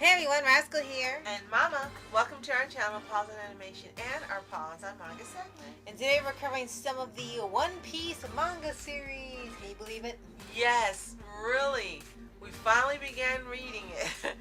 Hey everyone, Rascal here. And Mama, welcome to our channel, Paws On Animation, and our Paws On Manga segment. And today we're covering some of the One Piece Manga series. Can you believe it? Yes, really. We finally began reading it.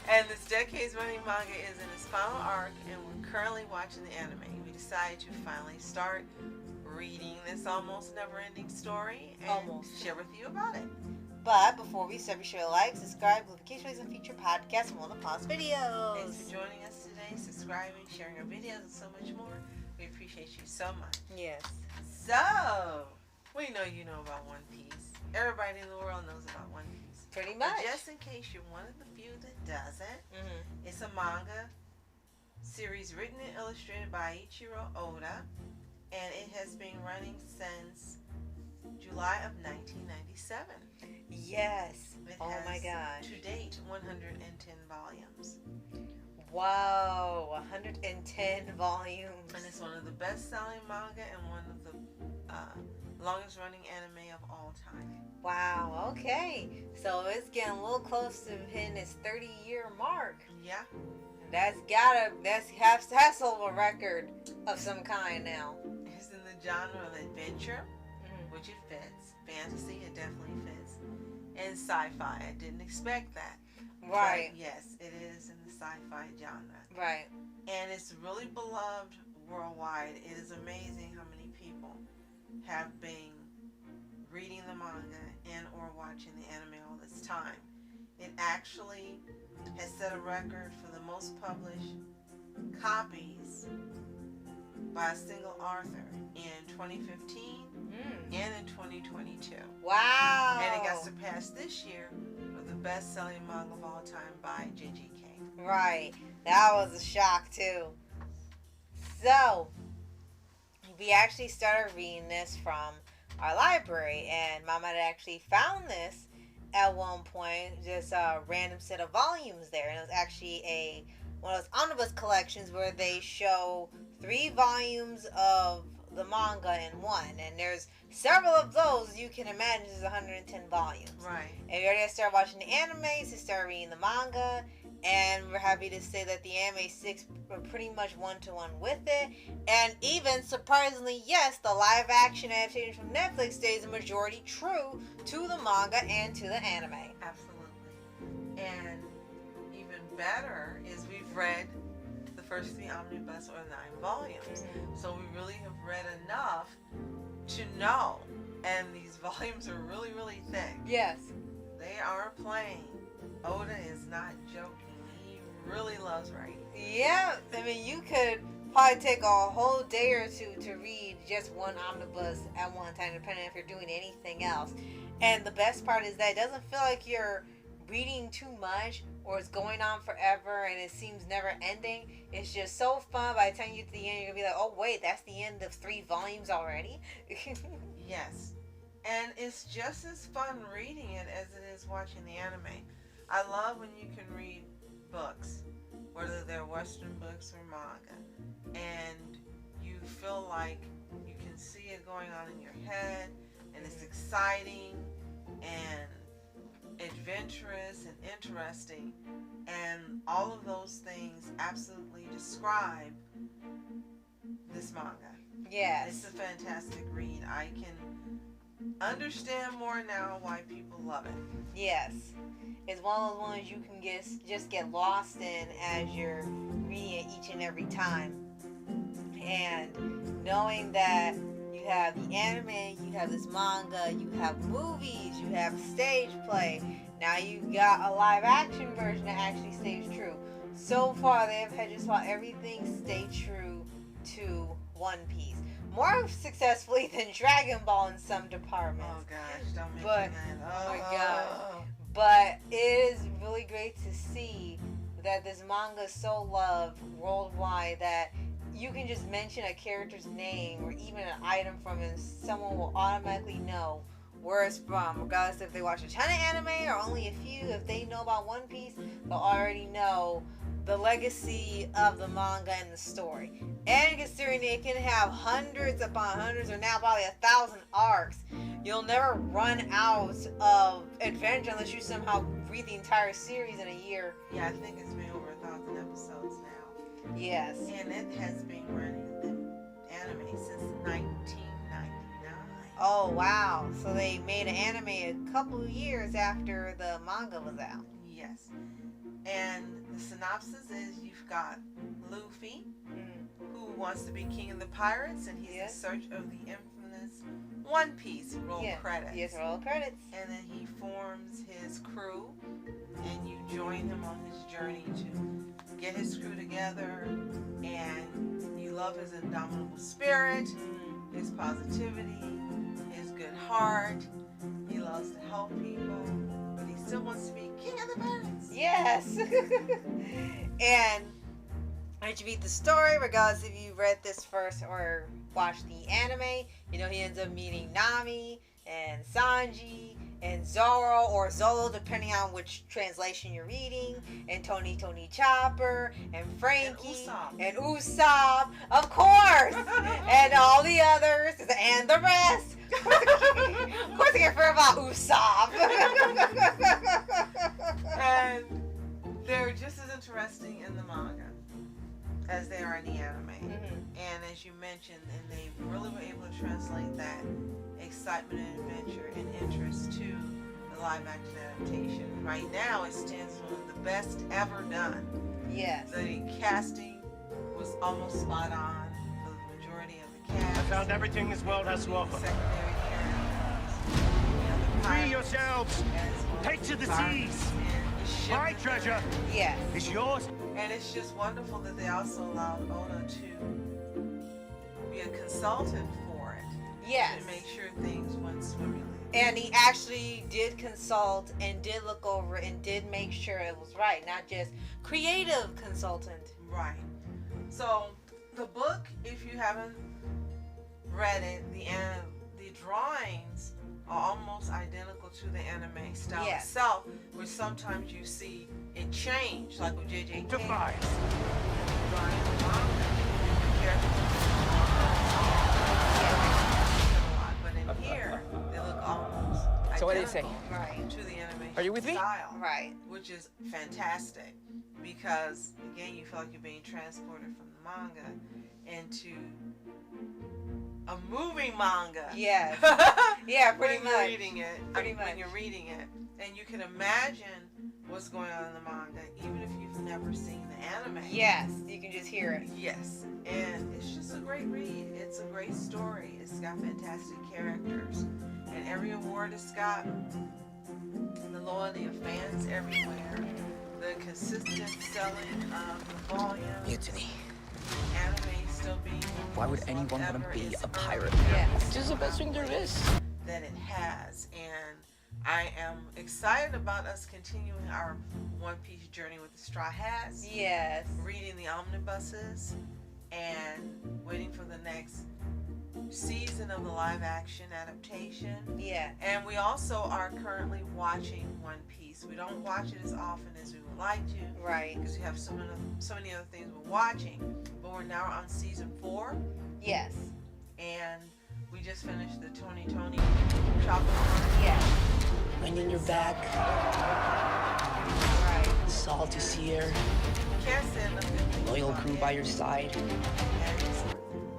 And this decades-running manga is in its final arc, and we're currently watching the anime. We decided to finally start reading this almost never-ending story and share with you about it. But before we start, be sure to like, subscribe, notifications, and future podcasts and all the past videos. Thanks for joining us today, subscribing, sharing our videos, and so much more. We appreciate you so much. Yes. So, we know you know about One Piece. Everybody in the world knows about One Piece. Pretty much. But just in case you're one of the few that doesn't, it's a manga series written and illustrated by Ichiro Oda, and it has been running since July of 1997. Yes. Oh my gosh. To date, 110 volumes. Wow, 110 volumes. And it's one of the best-selling manga and one of the longest-running anime of all time. Wow, okay. So it's getting a little close to hitting its 30-year mark. Yeah. That's a record of some kind now. It's in the genre of adventure, which it fits. Fantasy, it definitely fits. And sci-fi, I didn't expect that. Right. But yes, it is in the sci-fi genre. Right. And it's really beloved worldwide. It is amazing how many people have been reading the manga and or watching the anime all this time. It actually has set a record for the most published copies by a single author in 2015 and in 2022. Wow. And it got surpassed this year for the best-selling manga of all time by JJK. Right. That was a shock too. So, we actually started reading this from our library, and Mama had actually found this at one point, just a random set of volumes there, and it was actually one of those omnibus collections where they show 3 volumes of the manga in one, and there's several of those. You can imagine there's 110 volumes. Right. And we already started watching the animes, to start reading the manga, and we're happy to say that the anime sticks pretty much one-to-one with it. And even, surprisingly, yes, the live-action adaptation from Netflix stays a majority true to the manga and to the anime. Absolutely. And even better is we've read the first 3 omnibus or 9 volumes. So we really have read enough to know. And these volumes are really, really thick. Yes. They are playing. Oda is not joking. He really loves writing. Yeah, I mean, you could probably take a whole day or two to read just one omnibus at one time, depending if you're doing anything else. And the best part is that it doesn't feel like you're reading too much or it's going on forever and it seems never ending. It's just so fun. By the time you get to the end, you're going to be like, oh, wait, that's the end of 3 volumes already? Yes. And it's just as fun reading it as it is watching the anime. I love when you can read books, whether they're Western books or manga, and you feel like you can see it going on in your head, and it's exciting and adventurous and interesting, and all of those things absolutely describe this manga. Yes. It's a fantastic read. I can understand more now why people love it. Yes. It's one of those ones you can just get lost in as you're reading it each and every time. And knowing that you have the anime, you have this manga, you have movies, you have stage play. Now you've got a live action version that actually stays true. So far they have had just about everything stay true to One Piece. More successfully than Dragon Ball in some departments. Oh gosh, don't make me mad. Oh my god. But it is really great to see that this manga is so loved worldwide that you can just mention a character's name or even an item from it and someone will automatically know where it's from, regardless if they watch a ton of anime or only a few. If they know about One Piece, they'll already know the legacy of the manga and the story. And considering it can have hundreds upon hundreds, or now probably 1,000 arcs, you'll never run out of adventure unless you somehow read the entire series in a year. Yeah, I think it's been over 1,000 episodes now. Yes. And it has been running the anime since 1999. Oh, wow. So they made an anime a couple of years after the manga was out. Yes. And the synopsis is you've got Luffy, who wants to be king of the pirates, and he's in search of the infamous One Piece. Roll credits. Yes, roll credits. And then he forms his crew, and you join him on his journey to get his crew together, and you love his indomitable spirit, his positivity, his good heart. He loves to help people, but he still wants to be king of the pirates. Yes. And once you read the story, regardless if you read this first or watched the anime, you know he ends up meeting Nami and Sanji and Zoro or Zolo, depending on which translation you're reading, and Tony Chopper and Frankie and Usopp, of course, and all the others and the rest. Of course, I can't forget about Usopp. And they're just as interesting in the manga as they are in the anime. And as you mentioned, and they really were able to translate that excitement and adventure and interest to the live action adaptation. Right now, it stands as one of the best ever done. Yes. The casting was almost spot on for the majority of the cast. I found everything this world has to offer. Secondary characters. Free yourselves. Take to the seas. My treasure. Yes. It's yours. And it's just wonderful that they also allowed Oda to be a consultant for it. Yes. To make sure things went swimmingly. And he actually did consult and did look over and did make sure it was right, not just creative consultant. Right. So the book, if you haven't read it, the drawings are almost identical to the anime style itself, which sometimes you see it change, like with JJ. Goodbye. But in here, they look almost So what do you say? Right. to the animation Are you with me? style, Right. which is fantastic because again, you feel like you're being transported from the manga into a moving manga. Yes. Yeah, pretty when much. you're reading it. Pretty much. When you're reading it, and you can imagine what's going on in the manga, even if you've never seen the anime. Yes, you can just hear it. Yes, and it's just a great read. It's a great story. It's got fantastic characters, and every award it's got, and the loyalty of fans everywhere, the consistent selling of the volume. Mutiny. Anime still being Why would anyone want to be a pirate? Yes. This is the best thing there is. that it has, and I am excited about us continuing our One Piece journey with the Straw Hats. Yes. Reading the omnibuses and waiting for the next season of the live action adaptation. Yeah. And we also are currently watching One Piece. We don't watch it as often as we would like to, Right. because we have so many other things we're watching. But we're now on season 4, Yes. and we just finished the Tony Chopper. Yeah. Wind in your back, Right. salt to sear, Can't say enough good things loyal about crew it. by your side. And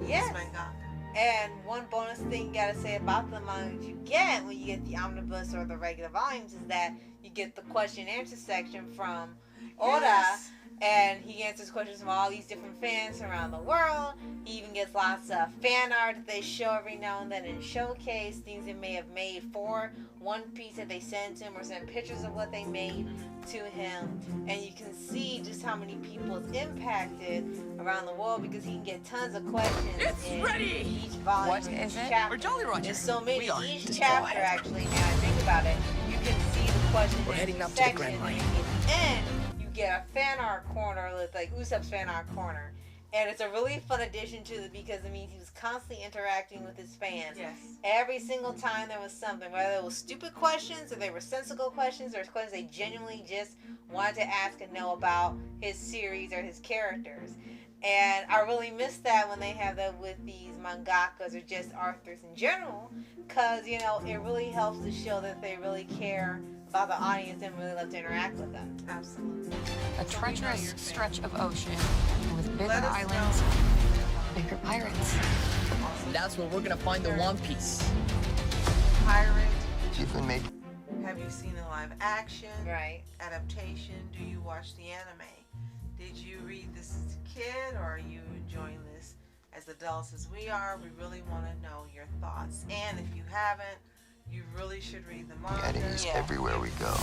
Yes. it's manga. And one bonus thing you gotta say about the manga you get when you get the omnibus or the regular volumes is that you get the question and answer section from Oda. Yes. And he answers questions from all these different fans around the world. He even gets lots of fan art that they show every now and then and showcase things they may have made for One Piece that they send to him, or send pictures of what they made to him. And you can see just how many people it's impacted around the world, because he can get tons of questions in each volume. What each is it? chapter. We're Jolly Roger. There's so many. We are. Each Just chapter, go ahead. actually, now I think about it, you can see the questions We're in heading each up to the section, Grand Line. and at the end, you get a fan art corner with like Usopp's fan art corner, And it's a really fun addition to it because it means he was constantly interacting with his fans. Yes. Every single time there was something, whether it was stupid questions or they were sensible questions or questions they genuinely just wanted to ask and know about his series or his characters. And I really miss that when they have that with these mangakas or just authors in general, because, you know, it really helps to show that they really care about the audience and really love to interact with them. Absolutely. A treacherous stretch of ocean with bigger Let us islands, know. bigger pirates. And that's where we're gonna find the One Piece. Pirate. Chiefly made. Have you seen a live action? Right. Adaptation? Do you watch the anime? Did you read this as a kid, or are you enjoying this as adults as we are? We really want to know your thoughts. And if you haven't, you really should read the manga. Getting is everywhere we go.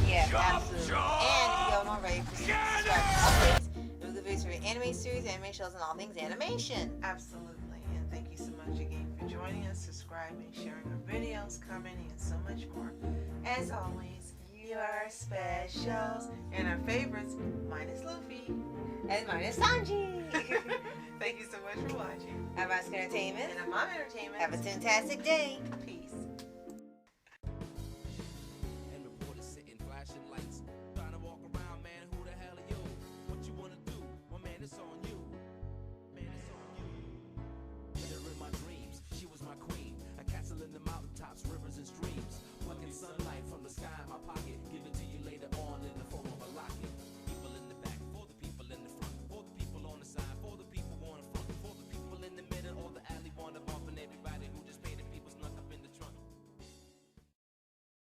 Yes, absolutely. And if you haven't already, please subscribe to updates. It was the videos for your anime series, anime shows, and all things animation. Absolutely. And thank you so much again for joining us, subscribing, sharing our videos, commenting, and so much more. As always, you are our specials and our favorites, minus Luffy. And mine is Sanji. Thank you so much for watching. I'm Oscar Entertainment. And I'm Mom Entertainment. Have a fantastic day. Peace.